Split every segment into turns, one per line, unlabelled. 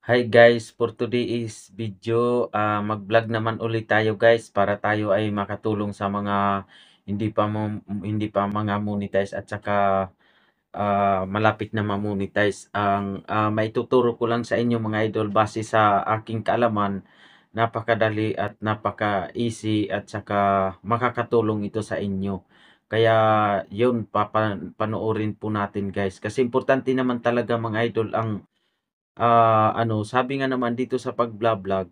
Hi guys, for today is video, mag-vlog naman ulit tayo guys para tayo ay makatulong sa mga hindi pa mga monetize at saka malapit na ma-monetize. Maituturo ko lang sa inyo mga idol base sa aking kaalaman, napakadali at napaka-easy at saka makakatulong ito sa inyo. Kaya yun, panoorin po natin guys. Kasi importante naman talaga mga idol ang sabi nga naman dito sa pag-vlog,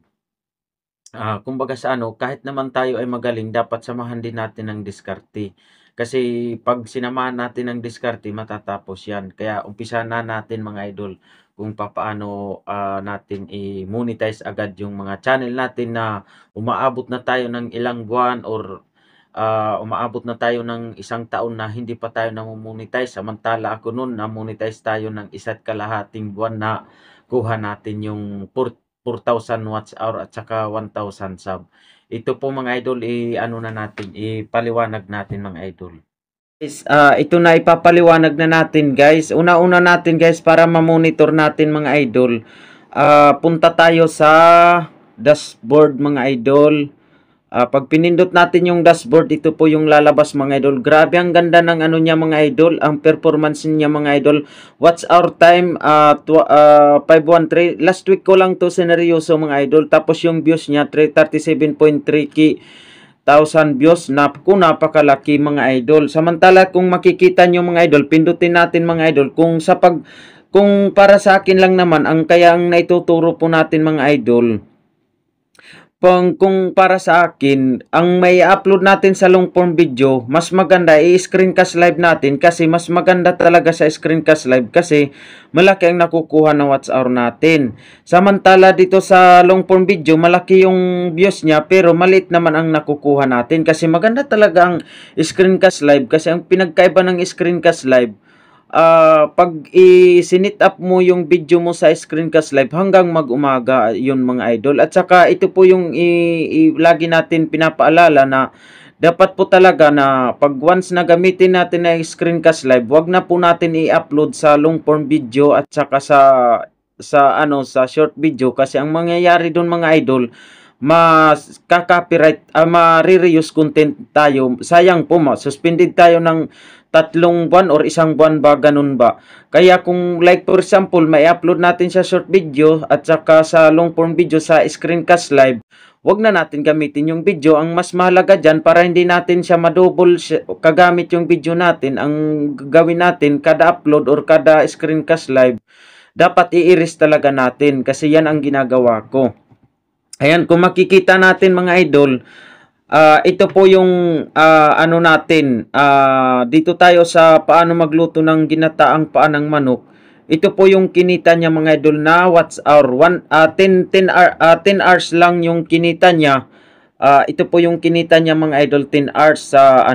kumbaga sa kahit naman tayo ay magaling dapat samahan din natin ng diskarte. Kasi 'pag sinamahan natin ng diskarte matatapos 'yan. Kaya umpisa na natin mga idol kung papaano, natin i-monetize agad yung mga channel natin na umaabot na tayo ng ilang buwan or, umaabot na tayo ng isang taon na hindi pa tayo namo-monetize. Samantala ako no'n na-monetize tayo ng 1.5 buwan na kuha natin yung 4,000 watts hour at saka 1,000 sub. Ito po mga idol, i-ano na natin, ipaliwanag natin mga idol. Guys, ito na ipapaliwanag na natin guys. Una-una natin guys para ma-monitor natin mga idol. Punta tayo sa dashboard mga idol. Pag pinindot natin yung dashboard, ito po yung lalabas mga idol. Grabe ang ganda ng ano niya mga idol, ang performance niya mga idol. Watch our time 513. Last week ko lang to sineryoso mga idol. Tapos yung views niya 37.3k thousand views. Napakalaki mga idol. Samantala kung makikita nyo mga idol, pindutin natin mga idol kung para sa akin lang naman ang kaya ang naituturo po natin mga idol. Kung para sa akin, ang may upload natin sa long form video, mas maganda i-screencast live natin kasi mas maganda talaga sa screencast live kasi malaki ang nakukuha ng watch hour natin. Samantala dito sa long form video, malaki yung views niya pero maliit naman ang nakukuha natin kasi maganda talaga ang screencast live kasi ang pinagkaiba ng screencast live, pag i-sinit up mo yung video mo sa screencast live hanggang mag-umaga yun mga idol. At saka ito po yung lagi natin pinapaalala na dapat po talaga na pag once na gamitin natin na screencast live, wag na po natin i-upload sa long form video at saka sa short video kasi ang mangyayari doon mga idol, copyright, ma-reuse content tayo. Sayang po, suspended tayo ng 3 buwan or 1 buwan ba, ganun ba. Kaya kung like for example, may upload natin sa short video at saka sa long form video sa screencast live, wag na natin gamitin yung video. Ang mas mahalaga dyan para hindi natin siya madouble kagamit yung video natin, ang gawin natin kada upload or kada screencast live, dapat i-erase talaga natin kasi yan ang ginagawa ko. Ayan, kung makikita natin mga idol, ito po yung ano natin, dito tayo sa paano magluto ng ginataang paa ng manok. Ito po yung kinita niya mga idol na watch hour. 10 hours lang yung kinita niya. Ito po yung kinita niya mga idol, 10 hours sa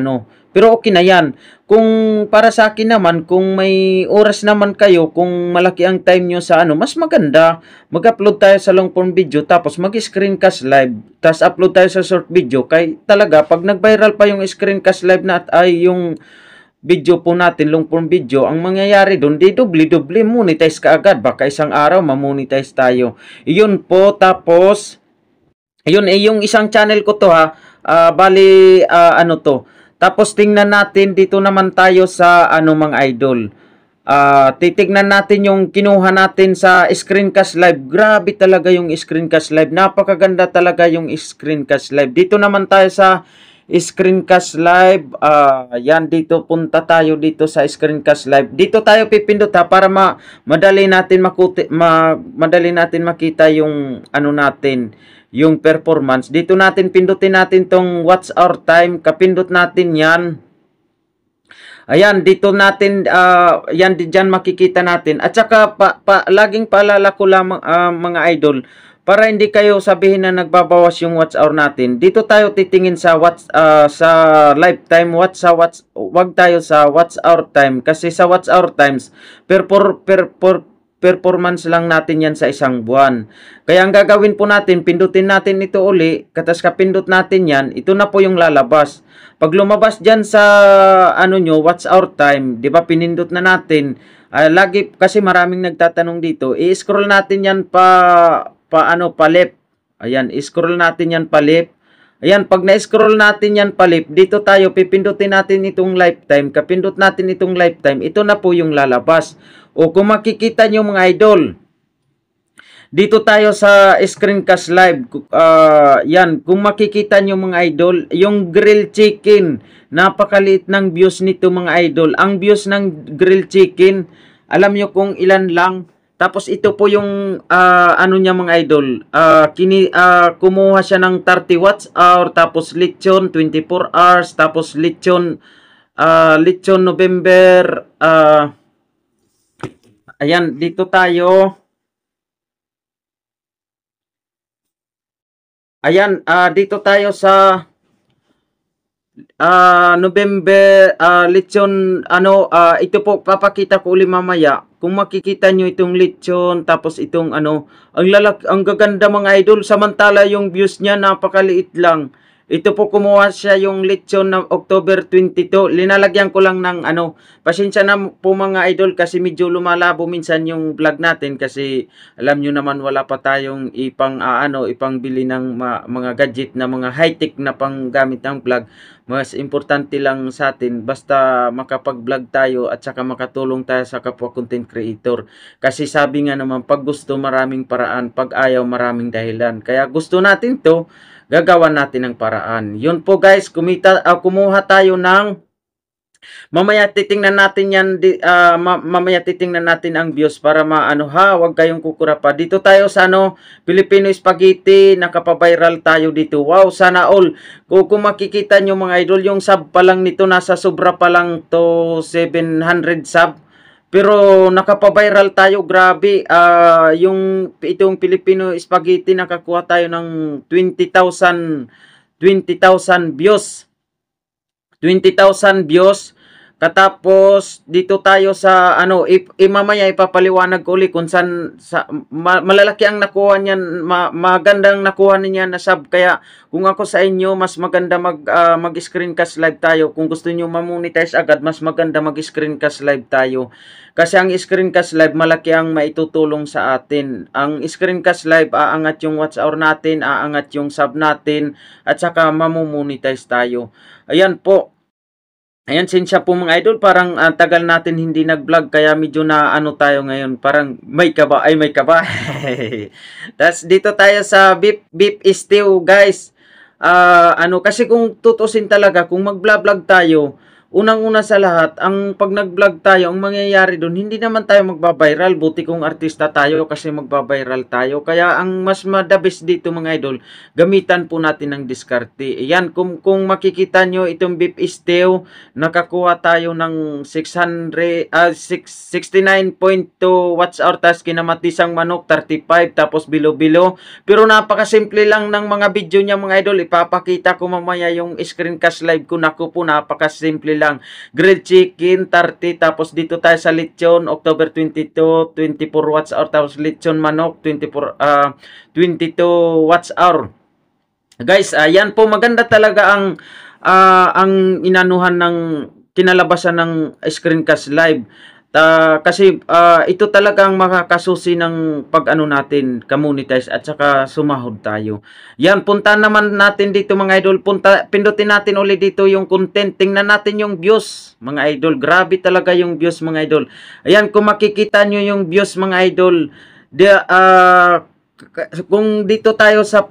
Pero okay na yan. Kung para sa akin naman, kung may oras naman kayo, kung malaki ang time nyo sa mas maganda, mag-upload tayo sa long form video, tapos mag-screencast live, tapos upload tayo sa short video. Kay talaga, pag nag-viral pa yung screencast live na ay yung video po natin, long form video, ang mangyayari doon, di doble-doble, monetize ka agad. Baka isang araw, ma-monetize tayo. Iyon po, tapos ayun, yung isang channel ko to ha. Bali, ano to. Tapos tingnan natin dito naman tayo sa mga idol. Titignan natin yung kinuha natin sa screencast live. Grabe talaga yung screencast live. Napakaganda talaga yung screencast live. Dito naman tayo sa screencast live. Yan, dito punta tayo dito sa screencast live. Dito tayo pipindot ha para madali natin madali natin makita yung natin, yung performance. Dito natin pindutin natin tong watch hour time. Kapindot natin yan. Ayan, dito natin, yan, dyan makikita natin. At saka, laging paalala ko lamang, mga idol, para hindi kayo sabihin na nagbabawas yung watch hour natin. Dito tayo titingin sa sa lifetime wag tayo sa watch hour time kasi sa watch hour times performance lang natin yan sa isang buwan. Kaya ang gagawin po natin, pindutin natin ito uli, katas kapindot natin yan, ito na po yung lalabas. Pag lumabas dyan sa watch hour time, di ba pinindot na natin, Lagi kasi maraming nagtatanong dito. I-scroll natin 'yan pa left. Ayan, i-scroll natin 'yan pa left. Ayan, pag na-scroll natin 'yan pa left, dito tayo pipindutin natin itong lifetime. Kapindot natin itong lifetime, ito na po yung lalabas. O kung makikita nyo mga idol, dito tayo sa screencast live. Yan, kung makikita nyo mga idol, yung grilled chicken, napakaliit ng views nito mga idol. Ang views ng grilled chicken, alam nyo kung ilan lang. Tapos ito po yung ano niya mga idol. Kumuha siya ng 30 watts hour, tapos lechon 24 hours, tapos lechon November. Ayan, dito tayo. Ayan, dito tayo sa November, lechon, ito po, papakita ko ulit mamaya. Kung makikita nyo itong lechon, tapos itong ang gaganda mga idol, samantala yung views niya, napakaliit lang. Ito po, kumuha siya yung lechon ng October 22. Linalagyan ko lang ng pasensya na po mga idol kasi medyo lumalabo minsan yung vlog natin kasi alam nyo naman wala pa tayong ipangbili ng mga gadget na mga high-tech na panggamit ng vlog. Mas importante lang sa atin basta makapag-vlog tayo at saka makatulong tayo sa kapwa content creator. Kasi sabi nga naman, pag gusto maraming paraan, pag ayaw maraming dahilan. Kaya gusto natin to, gagawa natin ng paraan. Yun po guys, kumuha tayo ng mamaya titingnan natin yan mamaya titingnan natin ang views para wag kayong kukura pa. Dito tayo sa Filipino Spaghetti, nakapabiral tayo dito. Wow, sana all. Kung makikita nyo mga idol, yung sub pa lang nito nasa sobra pa lang to 700 sub. Pero nakapabiral tayo, grabe. Itong Filipino Spaghetti, nakakuha tayo ng 20,000 views. 20,000 views. Katapos dito tayo sa mamaya ipapaliwanag ko ulit kung saan malalaki ang nakuha niyan, magandang nakuha niya na sub. Kaya kung ako sa inyo, mas maganda mag-screencast live tayo. Kung gusto niyo ma-monetize agad, mas maganda mag-screencast live tayo. Kasi ang screencast live, malaki ang maitutulong sa atin. Ang screencast live, aangat yung watch hour natin, aangat yung sub natin, at saka mamu-monetize tayo. Ayan po. Ayan, sinsya po mga idol, parang tagal natin hindi nag-vlog, kaya medyo na tayo ngayon, parang may kaba. Tapos dito tayo sa beef stew guys. Kasi kung tutusin talaga, kung mag-vlog tayo, unang-una sa lahat, pag nag-vlog tayo, ang mangyayari doon, hindi naman tayo magbabiral. Buti kung artista tayo kasi magbabiral tayo. Kaya ang mas madabis dito mga idol, gamitan po natin ng diskarte. Ayan, kung makikita nyo itong beef stew, nakakuha tayo ng 69.2 watts hour, tas kinamatisang manok 35, tapos bilo-bilo. Pero napakasimple lang ng mga video niya mga idol. Ipapakita ko mamaya yung screencast live ko. Naku po, napakasimple lang. Grilled chicken 30, tapos dito tayo sa lechon October 22, 24 watts hour, tapos lechon manok 22 watts hour. Guys, ayan po, maganda talaga ang inanuhan ng kinalabasan ng screencast live. Kasi ito talagang makakasusi ng natin, ka-monetize at saka sumahod tayo. Yan, punta naman natin dito mga idol. Pindutin natin ulit dito yung content. Tingnan natin yung views mga idol. Grabe talaga yung views mga idol. Ayan, kung makikita nyo yung views mga idol, kung dito tayo sa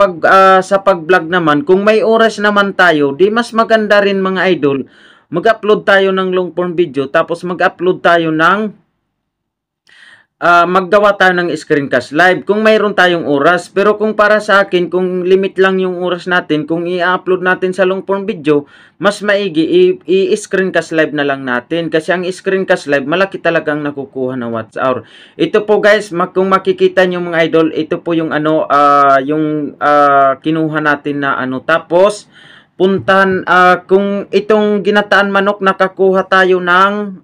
pag-vlog naman, kung may oras naman tayo, di mas maganda rin mga idol, mag-upload tayo ng long form video, tapos mag-upload tayo ng maggawa tayo ng screencast live kung mayroon tayong oras. Pero kung para sa akin, kung limit lang yung oras natin, kung i-upload natin sa long form video, mas maigi i-screencast live na lang natin. Kasi ang screencast live, malaki talagang nakukuha na watts hour. Ito po guys, kung makikita nyo mga idol, ito po yung kinuha natin na tapos puntahan, kung itong ginataan manok, nakakuha tayo ng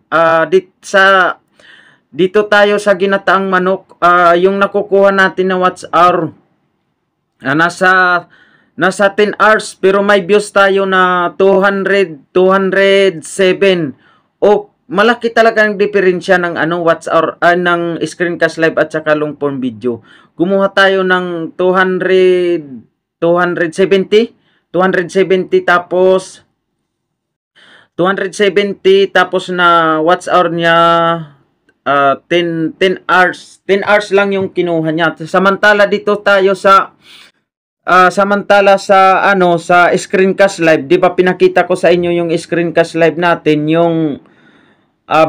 dito tayo sa ginataang manok, yung nakukuha natin na watts hour, nasa 10 hours, pero may views tayo na 207. O malaki talaga ang diferensya ng ano ng screencast live at saka long form video. Kumuha tayo ng 270 tapos 270 tapos na watch hour niya 10 hours. 10 hours lang yung kinuha niya. Samantala dito tayo sa samantala sa ano sa screencast live, 'di ba pinakita ko sa inyo yung screencast live natin, yung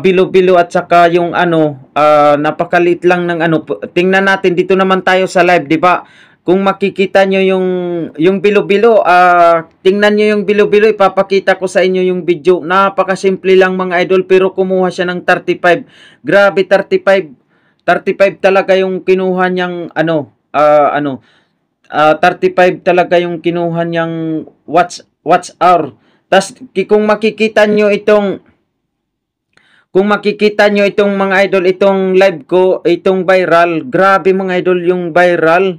bilo-bilo at saka yung ano napakalit lang ng ano. Tingnan natin dito naman tayo sa live, 'di ba? Kung makikita nyo yung bilo-bilo, tingnan nyo yung bilo-bilo, ipapakita ko sa inyo yung video. Napakasimple lang mga idol, pero kumuha siya ng 35. Grabe, 35 talaga yung kinuha niyang 35 talaga yung kinuha niyang watch hour. Tas kung makikita nyo itong mga idol, itong live ko, itong viral, grabe mga idol yung viral.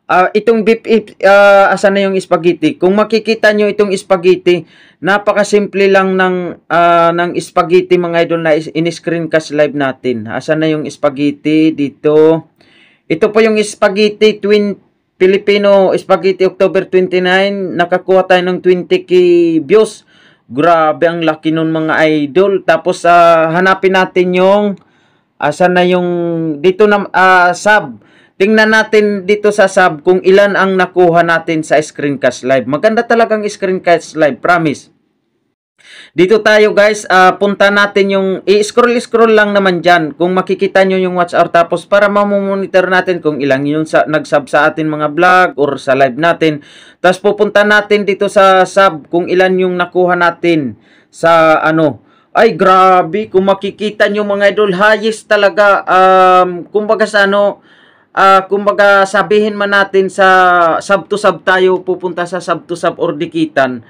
Itong beef, asa na yung spaghetti? Kung makikita nyo itong spaghetti, napakasimple lang ng spaghetti mga idol na in-screencast live natin. Asa na yung spaghetti dito? Ito po yung spaghetti Filipino spaghetti October 29. Nakakuha tayo ng 20k views. Grabe, ang laki nun mga idol. Tapos hanapin natin yung asa na yung dito na sub. Tingnan natin dito sa sub kung ilan ang nakuha natin sa screencast live. Maganda talagang screencast live, promise. Dito tayo guys, punta natin yung, i-scroll lang naman dyan. Kung makikita nyo yung watch hour, tapos para mamonitor natin kung ilang yung nag-sub sa atin mga vlog or sa live natin. Tapos pupunta natin dito sa sub kung ilan yung nakuha natin sa ano. Ay grabe, kung makikita nyo mga idol, highest talaga. Kumbaga sa ano, kumbaga sabihin man natin sa sub to sub tayo, pupunta sa sub to sub or dikitan,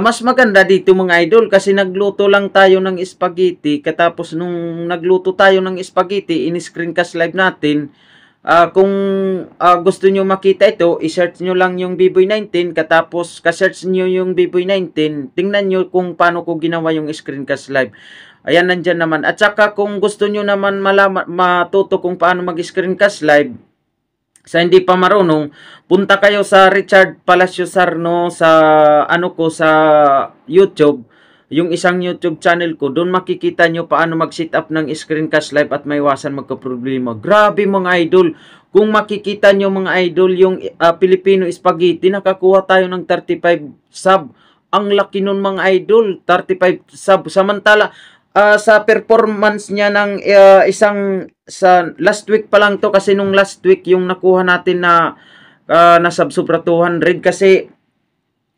mas maganda dito mga idol kasi nagluto lang tayo ng spaghetti. Katapos nung nagluto tayo ng spaghetti, in-screencast live natin. Kung gusto nyo makita ito, i-search nyo lang yung BBoy19. Katapos ka-search nyo yung BBoy19, tingnan nyo kung paano ko ginawa yung screencast live. Ayan, nandyan naman. At saka kung gusto nyo naman matuto kung paano mag-screencast live, sa hindi pa marunong, punta kayo sa Richard Palacio Sarno sa ano ko sa YouTube, yung isang YouTube channel ko. Doon makikita nyo paano mag-set up ng screencast live at maiwasan magka-problema. Grabe mga idol. Kung makikita nyo mga idol, yung Filipino spaghetti, nakakuha tayo ng 35 sub. Ang laki nun mga idol, 35 sub. Samantala, sa performance niya ng sa last week pa lang to, kasi nung last week yung nakuha natin na nasa sobra 200, kasi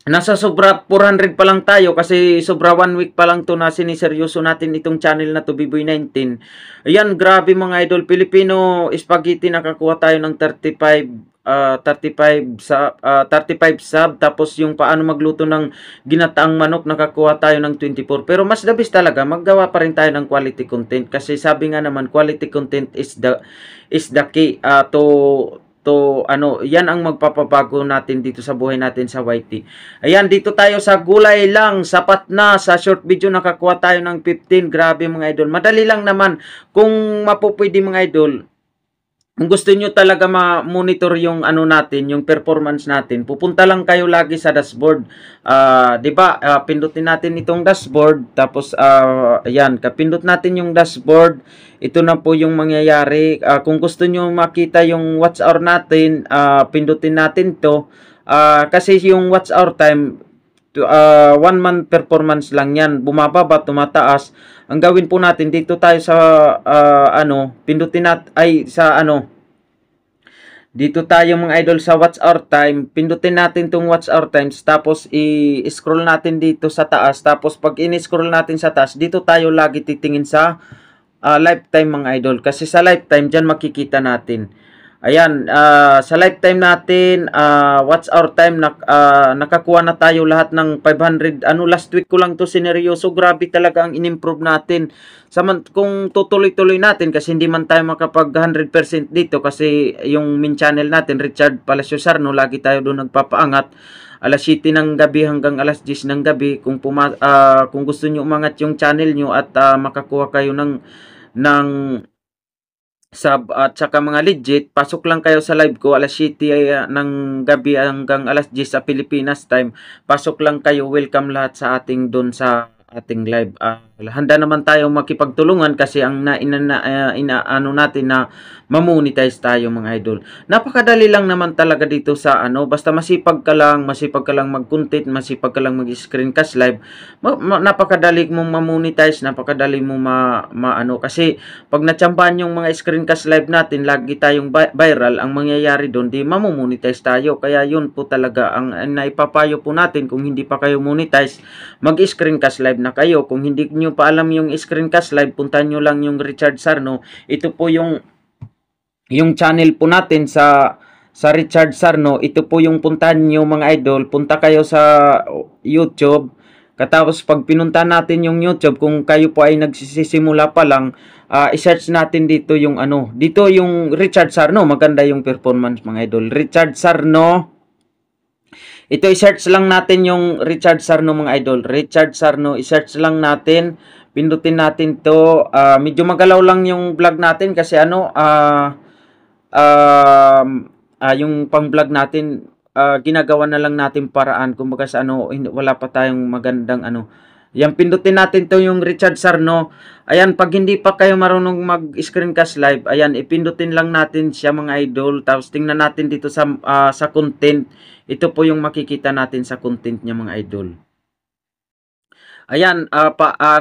nasa sobra 400 pa lang tayo kasi sobra 1 week pa lang to na siniseryoso natin itong channel na to, BBoy19. Ayan, grabe mga idol, Filipino spaghetti, nakakuha tayo ng 35 sub. Tapos yung paano magluto ng ginataang manok, nakakuha tayo ng 24. Pero mas the best talaga, maggawa pa rin tayo ng quality content kasi sabi nga naman, quality content is the key to ano, yan ang magpapabago natin dito sa buhay natin sa YT. Ayan, dito tayo sa gulay lang, sapat na. Sa short video nakakuha tayo ng 15. Grabe mga idol, madali lang naman kung mapupwede mga idol. Kung gusto nyo talaga ma-monitor yung ano natin, yung performance natin, pupunta lang kayo lagi sa dashboard. 'Di ba? Pindutin natin itong dashboard, tapos ayan, kapindot natin yung dashboard. Ito na po yung mangyayari. Kung gusto nyo makita yung watch hour natin, pindutin natin 'to. Kasi yung watch hour time, 1 month performance lang yan. Bumababa, tumataas. Ang gawin po natin, dito tayo sa pindutin natin, dito tayo mga idol sa watch hour time. Pindutin natin tong watch hour times, tapos i-scroll natin dito sa taas. Tapos pag in-scroll natin sa taas, dito tayo lagi titingin sa lifetime mga idol. Kasi sa lifetime, dyan makikita natin. Ayan, sa lifetime natin, watch hour time, nakakuha na tayo lahat ng 500. Last week ko lang to sineryoso. Grabe talaga ang in-improve natin. Kung tutuloy-tuloy natin, kasi hindi man tayo makapag 100% dito, kasi yung main channel natin, Richard Palacio Sarno, lagi tayo doon nagpapaangat. alas 7 ng gabi hanggang alas 10 ng gabi. Kung gusto niyo umangat yung channel niyo at makakuha kayo ng sub at saka mga legit, pasok lang kayo sa live ko alas 7 ng gabi hanggang alas 10 sa Pilipinas time. Pasok lang kayo, welcome lahat sa ating doon sa ating live. Handa naman tayong makipagtulungan kasi ang inaano natin na mamonetize tayo mga idol. Napakadali lang naman talaga dito sa basta masipag ka lang mag-content, masipag ka lang mag-screencast live. Napakadali mong mamonetize, napakadali mo kasi pag natsambahan yung mga screencast live natin, lagi tayong viral, ang mangyayari doon, di mamomonetize tayo. Kaya yun po talaga ang naipapayo po natin. Kung hindi pa kayo monetize, mag-screencast live na kayo. Kung hindi nyo pa alam yung screencast live, puntahan nyo lang yung Richard Sarno. Ito po yung channel po natin sa Richard Sarno. Ito po yung puntahan nyo mga idol. Punta kayo sa YouTube. Katapos pag pinunta natin yung YouTube, kung kayo po ay nagsisimula pa lang, i-search natin dito yung dito yung Richard Sarno. Maganda yung performance mga idol. Richard Sarno. Ito i-search lang natin yung Richard Sarno mga idol. Richard Sarno, i-search lang natin. Pindutin natin to. Medyo magalaw lang yung vlog natin kasi yung pang-vlog natin, ginagawa na lang natin paraan. Kumbaga sa wala pa tayong magandang Yan, pindutin natin to yung Richard Sarno. Ayan, pag hindi pa kayo marunong mag-screencast live, ayan, ipindutin lang natin siya mga idol. Tapos tingnan natin dito sa content. Ito po yung makikita natin sa content niya mga idol. Ayan,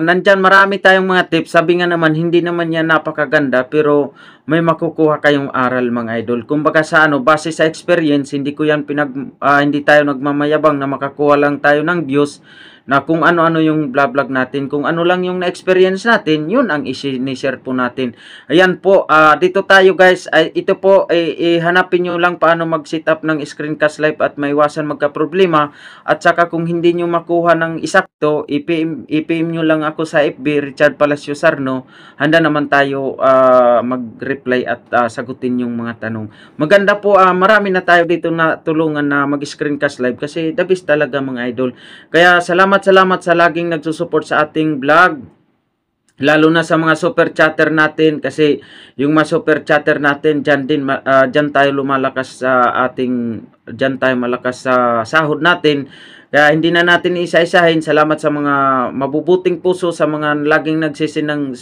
nandyan marami tayong mga tips. Sabi nga naman, hindi naman yan napakaganda, pero may makukuha kayong aral mga idol. Kumbaga sa base sa experience, hindi ko yan hindi tayo nagmamayabang na makakuha lang tayo ng views na kung ano-ano yung vlog natin. Kung ano lang yung na-experience natin, yun ang i-share po natin. Ayan po, dito tayo guys. Ito po, hanapin nyo lang paano mag-setup ng screencast live at maiwasan magka-problema. At saka kung hindi nyo makuha ng isakto, i-PM nyo lang ako sa FB, Richard Palacio Sarno. Handa naman tayo mag-reply at sagutin yung mga tanong. Maganda po, marami na tayo dito na tulungan na mag-screencast live kasi the best talaga mga idol. Kaya salamat sa laging nagsusupport sa ating vlog. Lalo na sa mga super chatter natin kasi yung mga super chatter natin dyan tayo lumalakas dyan tayo malakas sa sahod natin. Kaya hindi na natin isa-isahin. Salamat sa mga mabubuting puso, sa mga laging nagsisi ng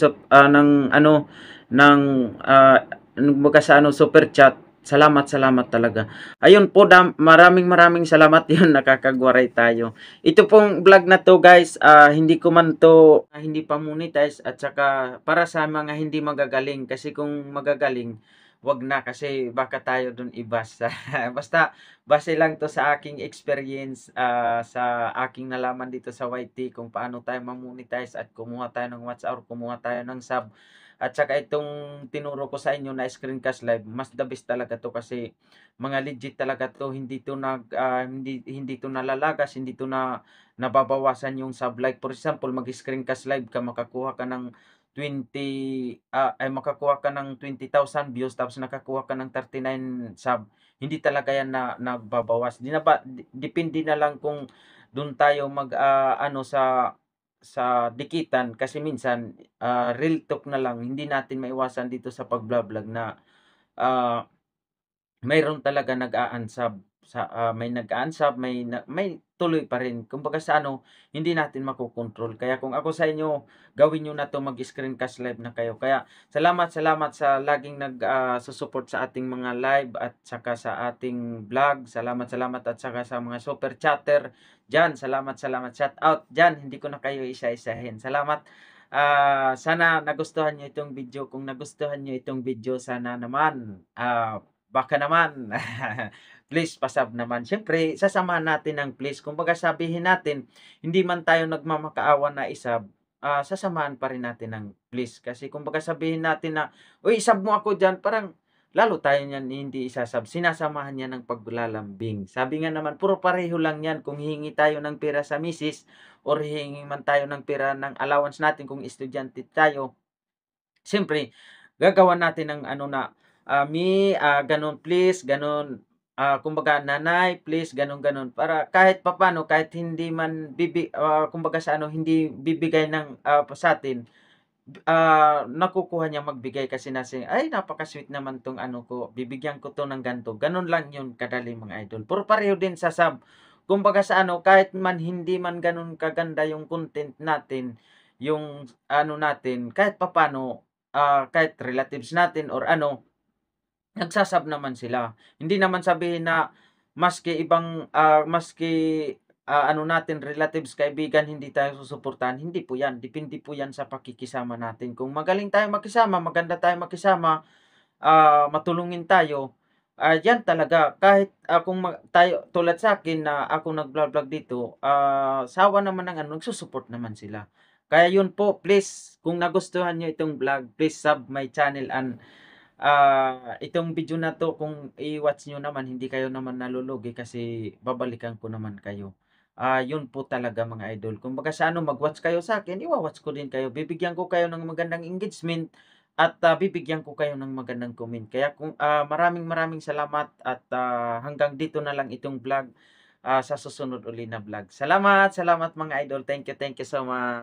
super chat. Salamat talaga. Ayun po, maraming salamat yun, nakakagwaray tayo. Ito pong vlog na to guys, hindi ko man to, hindi pa monetize at saka para sa mga hindi magagaling. Kasi kung magagaling, wag na kasi baka tayo dun ibasa. Basta, base lang to sa aking experience, sa aking nalaman dito sa YT kung paano tayo mamonetize at kumuha tayo ng watch hour, kumuha tayo ng sub. At saka itong tinuro ko sa inyo na screencast live, mas the best talaga to kasi mga legit talaga to, hindi to nalalagas, hindi to nababawasan yung sub. Like for example, mag-screencast live ka, makakuha ka ng 20,000 views tapos nakakuha ka ng 39 sub. Hindi talaga yan na nagbabawas. Depende na lang kung doon tayo sa dikitan kasi minsan real talk na lang, hindi natin maiwasan dito sa pag-vlog na mayroon talaga nag-a-unsub may nag-a-unsub, may tuloy pa rin. Kumbaga sa hindi natin makokontrol. Kaya kung ako sa inyo, gawin niyo na 'to, mag-screencast live na kayo. Kaya salamat sa laging susupport sa ating mga live at saka sa ating vlog. Salamat at saka sa mga super chatter diyan. Salamat. Shout out diyan. Hindi ko na kayo isa-isahin. Salamat. Sana nagustuhan niyo itong video. Kung nagustuhan niyo itong video, sana naman baka naman please pasub naman. Siyempre, sasamahan natin ng please. Kumbaga sabihin natin, hindi man tayo nagmamakaawa na isub, sasamahan pa rin natin ng please. Kasi kumbaga sabihin natin na, uy, isub mo ako dyan, parang lalo tayo niyan hindi isasub. Sinasamahan niya ng paglalambing. Sabi nga naman, puro pareho lang yan. Kung hihingi tayo ng pera sa misis, or hihingi man tayo ng pera ng allowance natin kung estudyante tayo, siyempre, gagawa natin ng ganun please, ganun. kumbaga, "Nanay please," gano'n, para kahit papaano, kahit hindi man kumbaga sa ano, hindi bibigay ng, sa'tin, nakukuha niya magbigay kasi "Ay, napaka-sweet naman 'tong ano ko, bibigyan ko 'to ng ganito." Gano'n lang 'yun kadali mga idol. Pero pareho din sa sub. Kumbaga sa ano, kahit man hindi man gano'n kaganda yung content natin, yung ano natin, kahit papaano, kahit relatives natin or ano, nagsasab naman sila. Hindi naman sabihin na maski, ano natin relatives, kaibigan, hindi tayo susuportahan, hindi po 'yan. Depende po 'yan sa pakikisama natin. Kung magaling tayong makisama, maganda tayong makisama, matulungin tayo, 'yan talaga kahit, kung tayo tulad sa'kin na ako nag-vlog-vlog dito, sawa naman ng ano, nagsu-support naman sila. Kaya 'yun po, please kung nagustuhan niyo itong vlog, please sub my channel and itong video na 'to kung i-watch niyo naman hindi kayo naman nalulugi kasi babalikan ko naman kayo. 'Yun po talaga mga idol. Kumbaga sa ano, mag-watch kayo sa'kin, iwa-watch ko din kayo. Bibigyan ko kayo ng magandang engagement at, bibigyan ko kayo ng magandang comment. Kaya kung, maraming maraming salamat at, hanggang dito na lang itong vlog, sa susunod uli na vlog. Salamat, salamat mga idol. Thank you so much.